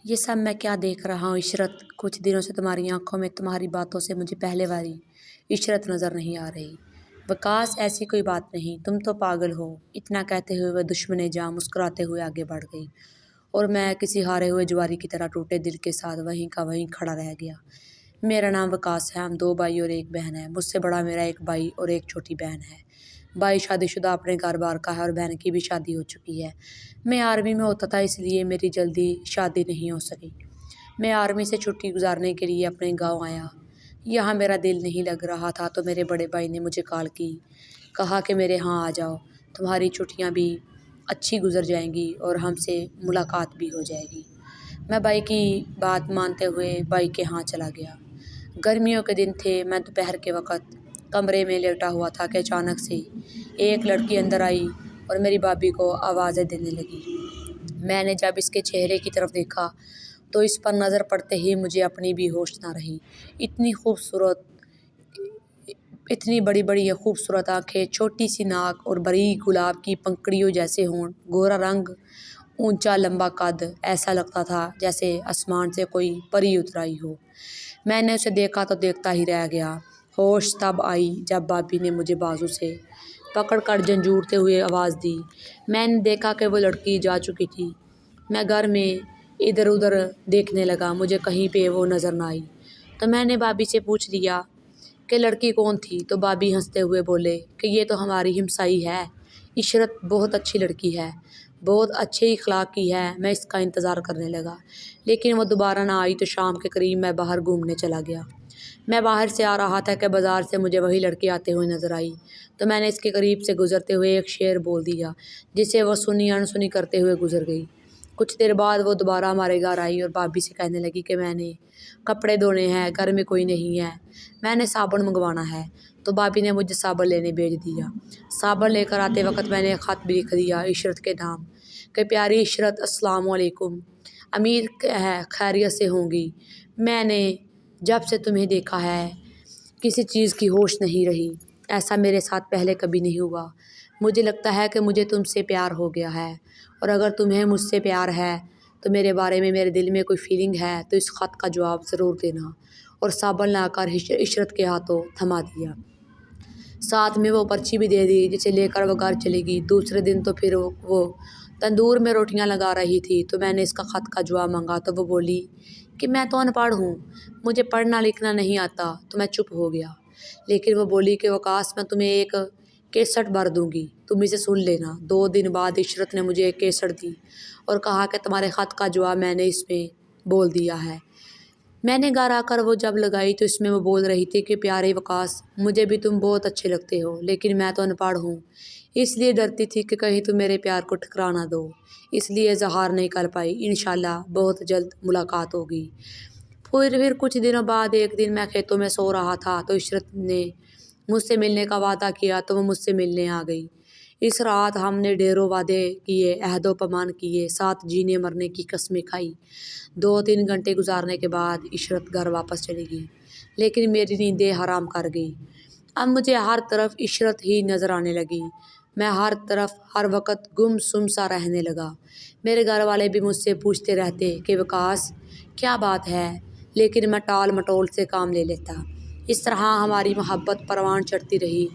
یہ سب میں کیا دیکھ رہا ہوں عشرت؟ کچھ دنوں سے تمہاری آنکھوں میں تمہاری باتوں سے مجھے پہلے والی عشرت نظر نہیں آ رہی۔ وکاس ایسی کوئی بات نہیں، تم تو پاگل ہو۔ اتنا کہتے ہوئے وہ دشمن جاں مسکراتے ہوئے آگے بڑھ گئی اور میں کسی ہارے ہوئے جواری کی طرح ٹوٹے دل کے ساتھ وہیں کا وہیں کھڑا رہ گیا۔ میرا نام وکاس ہے، ہم 2 بھائی اور 1 بہن ہیں۔ مجھ سے بڑا میرا ایک بھائی اور ایک چھوٹی بہن ہے۔ بھائی شادی شدہ اپنے گھر بار کا ہے اور بہن کی بھی شادی ہو چکی ہے۔ میں آرمی میں ہوتا تھا، اس لیے میری جلدی شادی نہیں ہو سکی۔ میں آرمی سے چھٹی گزارنے کے لیے اپنے گاؤں آیا۔ یہاں میرا دل نہیں لگ رہا تھا تو میرے بڑے بھائی نے مجھے کال کی، کہا کہ میرے ہاں آ جاؤ، تمہاری چھٹیاں بھی اچھی گزر جائیں گی اور ہم سے ملاقات بھی ہو جائے گی۔ میں بھائی کی بات مانتے ہوئے بھائی کے ہاں چلا گیا۔ گرمیوں کے دن تھے، میں دوپہر کے وقت کمرے میں لیٹا ہوا تھا کہ اچانک سے ایک لڑکی اندر آئی اور میری بھابھی کو آوازیں دینے لگی۔ میں نے جب اس کے چہرے کی طرف دیکھا تو اس پر نظر پڑتے ہی مجھے اپنی بھی ہوش نہ رہی۔ اتنی بڑی بڑی خوبصورت آنکھیں، چھوٹی سی ناک اور باریک گلاب کی پنکھڑیوں جیسے ہونٹ، گورا رنگ، اونچا لمبا قد، ایسا لگتا تھا جیسے آسمان سے کوئی پری اتر آئی ہو۔ میں نے اسے دیکھا تو دیکھتا ہی رہ گیا۔ ہوش تب آئی جب بھابھی نے مجھے بازو سے پکڑ کر جھنجھوڑتے ہوئے آواز دی۔ میں نے دیکھا کہ وہ لڑکی جا چکی تھی۔ میں گھر میں ادھر ادھر دیکھنے لگا، مجھے کہیں پہ وہ نظر نہ آئی تو میں نے بھابھی سے پوچھ لیا کہ لڑکی کون تھی، تو بھابھی ہنستے ہوئے بولے کہ یہ تو ہماری ہمسائی ہے، عشرت بہت اچھی لڑکی ہے، بہت اچھے اخلاق کی ہے۔ میں اس کا انتظار کرنے لگا لیکن وہ دوبارہ نہ آئی تو شام کے قریب میں باہر گھومنے چلا گیا۔ میں باہر سے آ رہا تھا کہ بازار سے مجھے وہی لڑکی آتے ہوئے نظر آئی تو میں نے اس کے قریب سے گزرتے ہوئے ایک شعر بول دیا جسے وہ سنی انسنی کرتے ہوئے گزر گئی۔ کچھ دیر بعد وہ دوبارہ ہمارے گھر آئی اور بھابھی سے کہنے لگی کہ میں نے کپڑے دھونے ہیں، گھر میں کوئی نہیں ہے، میں نے صابن منگوانا ہے، تو بھابھی نے مجھے صابن لینے بھیج دیا۔ صابن لے کر آتے وقت میں نے ایک خط بھی لکھ دیا عشرت کے نام کہ پیاری عشرت، السلام علیکم، امید ہے خیریت سے ہوں گی۔ میں نے جب سے تمہیں دیکھا ہے کسی چیز کی ہوش نہیں رہی، ایسا میرے ساتھ پہلے کبھی نہیں ہوا۔ مجھے لگتا ہے کہ مجھے تم سے پیار ہو گیا ہے، اور اگر تمہیں مجھ سے پیار ہے تو میرے بارے میں میرے دل میں کوئی فیلنگ ہے تو اس خط کا جواب ضرور دینا۔ اور صابن لا کر عشرت کے ہاتھوں تھما دیا، ساتھ میں وہ پرچی بھی دے دی جسے لے کر وہ گھر چلی گئی۔ دوسرے دن تو پھر وہ تندور میں روٹیاں لگا رہی تھی تو میں نے اس کا خط کا جواب مانگا تو وہ بولی کہ میں تو ان پڑھ ہوں، مجھے پڑھنا لکھنا نہیں آتا، تو میں چپ ہو گیا۔ لیکن وہ بولی کہ وکاس، میں تمہیں ایک کیسٹ بھر دوں گی، تم اسے سن لینا۔ 2 دن بعد عشرت نے مجھے ایک کیسٹ دی اور کہا کہ تمہارے خط کا جواب میں نے اس میں بول دیا ہے۔ میں نے گھر آ کر وہ جب لگائی تو اس میں وہ بول رہی تھی کہ پیارے وکاس، مجھے بھی تم بہت اچھے لگتے ہو، لیکن میں تو ان پڑھ ہوں، اس لیے ڈرتی تھی کہ کہیں تم میرے پیار کو ٹھکرا نہ دو، اس لیے اظہار نہیں کر پائی۔ انشاءاللہ بہت جلد ملاقات ہوگی۔ پھر کچھ دنوں بعد ایک دن میں کھیتوں میں سو رہا تھا تو عشرت نے مجھ سے ملنے کا وعدہ کیا تو وہ مجھ سے ملنے آ گئی۔ اس رات ہم نے ڈھیروں وعدے کیے، عہد و پیمان کیے، ساتھ جینے مرنے کی قسمیں کھائی۔ 2-3 گھنٹے گزارنے کے بعد عشرت گھر واپس چلی گئی، لیکن میری نیندیں حرام کر گئی۔ اب مجھے ہر طرف عشرت ہی نظر آنے لگی، میں ہر طرف ہر وقت گم سم سا رہنے لگا۔ میرے گھر والے بھی مجھ سے پوچھتے رہتے کہ وکاس کیا بات ہے، لیکن میں ٹال مٹول سے کام لے لیتا۔ اس طرح ہماری محبت پروان چڑھتی رہی۔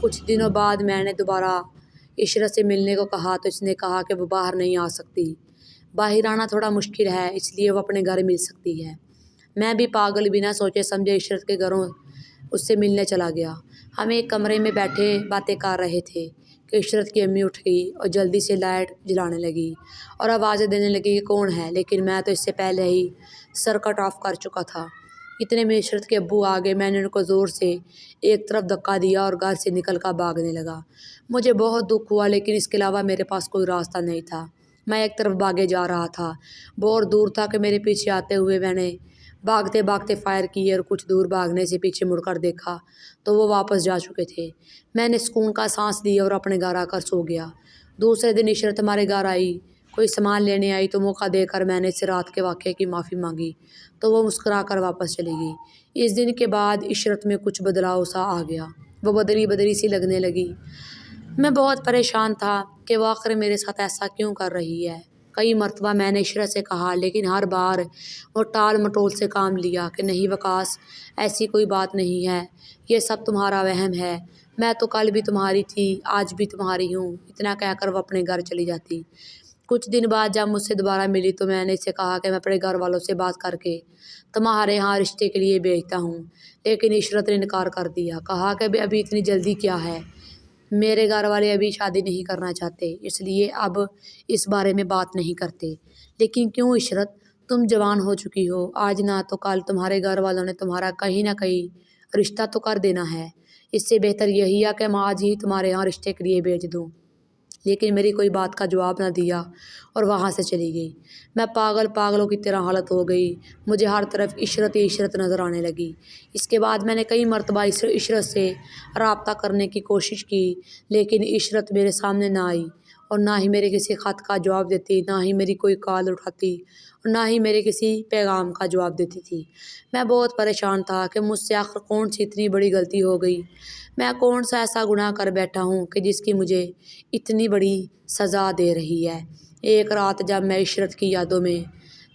کچھ دنوں بعد میں نے دوبارہ عشرت سے ملنے کو کہا تو اس نے کہا کہ وہ باہر نہیں آ سکتی، باہر آنا تھوڑا مشکل ہے، اس لیے وہ اپنے گھر مل سکتی ہے۔ میں بھی پاگل بنا سوچے سمجھے عشرت کے گھروں اس سے ملنے چلا گیا۔ ہم ایک کمرے میں بیٹھے باتیں کر رہے تھے کہ عشرت کی امی اٹھ گئی اور جلدی سے لائٹ جلانے لگی اور آوازیں دینے لگی کہ کون ہے، لیکن میں تو اس سے پہلے ہی سرکٹ آف کر چکا تھا۔ اتنے میں عشرت کے ابو آ گئے، میں نے ان کو زور سے ایک طرف دھکا دیا اور گھر سے نکل کر بھاگنے لگا۔ مجھے بہت دکھ ہوا لیکن اس کے علاوہ میرے پاس کوئی راستہ نہیں تھا۔ میں ایک طرف بھاگے جا رہا تھا، بہت دور تھا کہ میرے پیچھے آتے ہوئے میں نے بھاگتے بھاگتے فائر کیے اور کچھ دور بھاگنے سے پیچھے مڑ کر دیکھا تو وہ واپس جا چکے تھے۔ میں نے سکون کا سانس لیا اور اپنے گھر آ کر سو گیا۔ دوسرے دن عشرت ہمارے گھر آئی، کوئی سامان لینے آئی تو موقع دے کر میں نے اس سے رات کے واقعے کی معافی مانگی تو وہ مسکرا کر واپس چلی گئی۔ اس دن کے بعد عشرت میں کچھ بدلاؤ سا آ گیا، وہ بدلی بدلی سی لگنے لگی۔ میں بہت پریشان تھا کہ وہ آخر میرے ساتھ ایسا کیوں کر رہی ہے۔ کئی مرتبہ میں نے عشرت سے کہا، لیکن ہر بار وہ ٹال مٹول سے کام لیا کہ نہیں وقاص، ایسی کوئی بات نہیں ہے، یہ سب تمہارا وہم ہے، میں تو کل بھی تمہاری تھی، آج بھی تمہاری ہوں۔ اتنا کہہ کر وہ اپنے گھر چلی جاتی۔ کچھ دن بعد جب مجھ سے دوبارہ ملی تو میں نے اسے کہا کہ میں اپنے گھر والوں سے بات کر کے تمہارے ہاں رشتے کے لیے بھیجتا ہوں، لیکن عشرت نے انکار کر دیا، کہا کہ ابھی اتنی جلدی کیا ہے، میرے گھر والے ابھی شادی نہیں کرنا چاہتے، اس لیے اب اس بارے میں بات نہیں کرتے۔ لیکن کیوں عشرت، تم جوان ہو چکی ہو، آج نہ تو کل تمہارے گھر والوں نے تمہارا کہیں نہ کہیں رشتہ تو کر دینا ہے، اس سے بہتر یہی ہے کہ میں آج ہی تمہارے ہاں رشتے کے لیے بھیج دوں۔ لیکن میری کوئی بات کا جواب نہ دیا اور وہاں سے چلی گئی۔ میں پاگلوں کی طرح حالت ہو گئی، مجھے ہر طرف عشرت ہی عشرت نظر آنے لگی۔ اس کے بعد میں نے کئی مرتبہ عشرت سے رابطہ کرنے کی کوشش کی، لیکن عشرت میرے سامنے نہ آئی اور نہ ہی میرے کسی خط کا جواب دیتی، نہ ہی میری کوئی کال اٹھاتی اور نہ ہی میرے کسی پیغام کا جواب دیتی تھی۔ میں بہت پریشان تھا کہ مجھ سے آخر کون سی اتنی بڑی غلطی ہو گئی، میں کون سا ایسا گناہ کر بیٹھا ہوں کہ جس کی مجھے اتنی بڑی سزا دے رہی ہے۔ ایک رات جب میں عشرت کی یادوں میں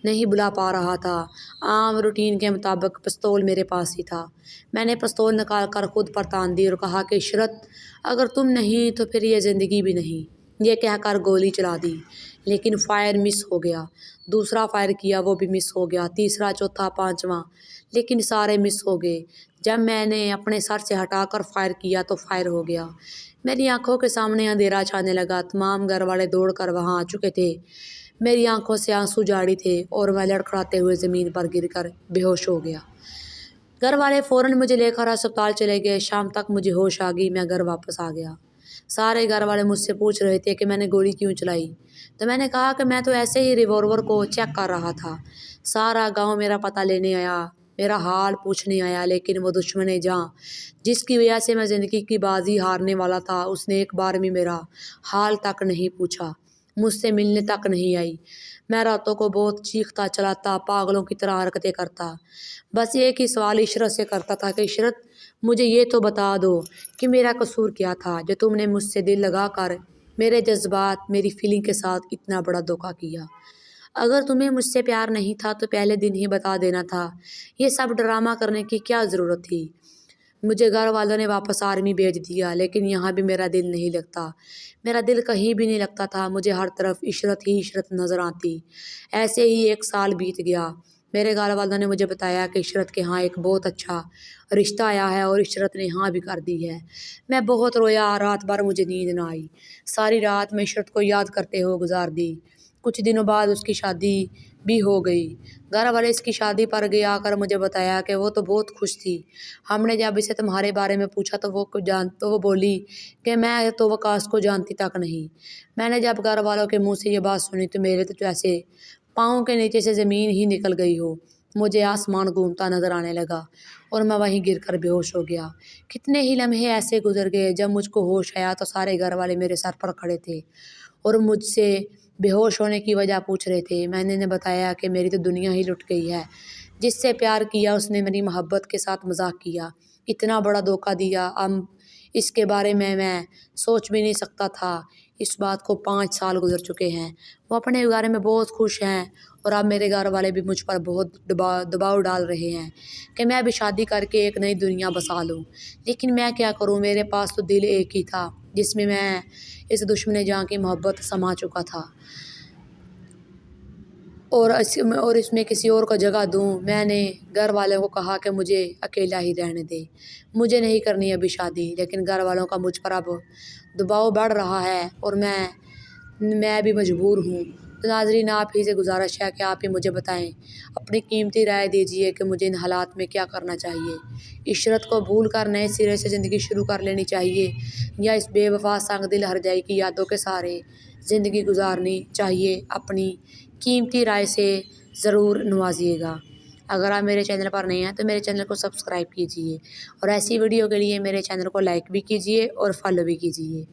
نہیں بلا پا رہا تھا، عام روٹین کے مطابق پستول میرے پاس ہی تھا، میں نے پستول نکال کر خود پر تان دی اور کہا کہ عشرت، اگر تم نہیں تو پھر یہ زندگی بھی نہیں، یہ کہہ کر گولی چلا دی، لیکن فائر مس ہو گیا۔ دوسرا فائر کیا، وہ بھی مس ہو گیا، تیسرا، چوتھا، پانچواں، لیکن سارے مس ہو گئے۔ جب میں نے اپنے سر سے ہٹا کر فائر کیا تو فائر ہو گیا۔ میری آنکھوں کے سامنے اندھیرا چھانے لگا، تمام گھر والے دوڑ کر وہاں آ چکے تھے، میری آنکھوں سے آنسو جاری تھے اور میں لڑکھڑاتے ہوئے زمین پر گر کر بے ہوش ہو گیا۔ گھر والے فوراً مجھے لے کر ہسپتال چلے گئے۔ شام تک مجھے ہوش آ گئی، میں گھر واپس آ گیا۔ سارے گھر والے مجھ سے پوچھ رہے تھے کہ میں نے گولی کیوں چلائی، تو میں نے کہا کہ میں تو ایسے ہی ریوالور کو چیک کر رہا تھا۔ سارا گاؤں میرا پتہ لینے آیا، میرا حال پوچھنے آیا، لیکن وہ دشمن جاں جس کی وجہ سے میں زندگی کی بازی ہارنے والا تھا، اس نے ایک بار بھی میرا حال تک نہیں پوچھا، مجھ سے ملنے تک نہیں آئی۔ میں راتوں کو بہت چیختا چلاتا، پاگلوں کی طرح حرکتیں کرتا، بس ایک ہی سوال عشرت سے کرتا تھا کہ عشرت، مجھے یہ تو بتا دو کہ میرا قصور کیا تھا جو تم نے مجھ سے دل لگا کر میرے جذبات، میری فیلنگ کے ساتھ اتنا بڑا دھوکہ کیا۔ اگر تمہیں مجھ سے پیار نہیں تھا تو پہلے دن ہی بتا دینا تھا، یہ سب ڈرامہ کرنے کی کیا ضرورت تھی؟ مجھے گھر والوں نے واپس آرمی بھیج دیا، لیکن یہاں بھی میرا دل نہیں لگتا، میرا دل کہیں بھی نہیں لگتا تھا، مجھے ہر طرف عشرت ہی عشرت نظر آتی۔ ایسے ہی ایک سال بیت گیا۔ میرے گھر والوں نے مجھے بتایا کہ عشرت کے ہاں ایک بہت اچھا رشتہ آیا ہے اور عشرت نے ہاں بھی کر دی ہے۔ میں بہت رویا، رات بھر مجھے نیند نہ آئی، ساری رات میں عشرت کو یاد کرتے ہوئے گزار دی۔ کچھ دنوں بعد اس کی شادی بھی ہو گئی۔ گھر والے اس کی شادی پر گئے، آ کر مجھے بتایا کہ وہ تو بہت خوش تھی۔ ہم نے جب اسے تمہارے بارے میں پوچھا تو وہ بولی کہ میں تو وقاص کو جانتی تک نہیں۔ میں نے جب گھر والوں کے منہ سے یہ بات سنی تو میرے تو جیسے پاؤں کے نیچے سے زمین ہی نکل گئی ہو، مجھے آسمان گھومتا نظر آنے لگا اور میں وہیں گر کر بے ہوش ہو گیا۔ کتنے ہی لمحے ایسے گزر گئے، جب مجھ کو ہوش آیا تو سارے گھر والے میرے سر پر کھڑے تھے اور مجھ سے بے ہوش ہونے کی وجہ پوچھ رہے تھے۔ میں نے بتایا کہ میری تو دنیا ہی لٹ گئی ہے، جس سے پیار کیا اس نے میری محبت کے ساتھ مذاق کیا، اتنا بڑا دھوکہ دیا، اب اس کے بارے میں سوچ بھی نہیں سکتا تھا۔ اس بات کو 5 سال گزر چکے ہیں، وہ اپنے بارے میں بہت خوش ہیں اور اب میرے گھر والے بھی مجھ پر بہت دباؤ ڈال رہے ہیں کہ میں ابھی شادی کر کے ایک نئی دنیا بسا لوں، لیکن میں کیا کروں، میرے پاس تو دل ایک ہی تھا جس میں اس دشمن جاں کی محبت سما چکا تھا اور اس میں کسی اور کو جگہ دوں۔ میں نے گھر والوں کو کہا کہ مجھے اکیلا ہی رہنے دے، مجھے نہیں کرنی ابھی شادی، لیکن گھر والوں کا مجھ پر اب دباؤ بڑھ رہا ہے اور میں بھی مجبور ہوں۔ تو ناظرین، آپ ہی سے گزارش ہے کہ آپ ہی مجھے بتائیں، اپنی قیمتی رائے دیجیے کہ مجھے ان حالات میں کیا کرنا چاہیے۔ عشرت کو بھول کر نئے سرے سے زندگی شروع کر لینی چاہیے یا اس بے وفا سنگ دل ہرجائی کی یادوں کے سہارے زندگی گزارنی چاہیے؟ اپنی قیمتی رائے سے ضرور نوازیے گا۔ اگر آپ میرے چینل پر نئے ہیں تو میرے چینل کو سبسکرائب کیجیے اور ایسی ویڈیو کے لیے میرے چینل کو لائک بھی کیجیے اور فالو بھی کیجیے۔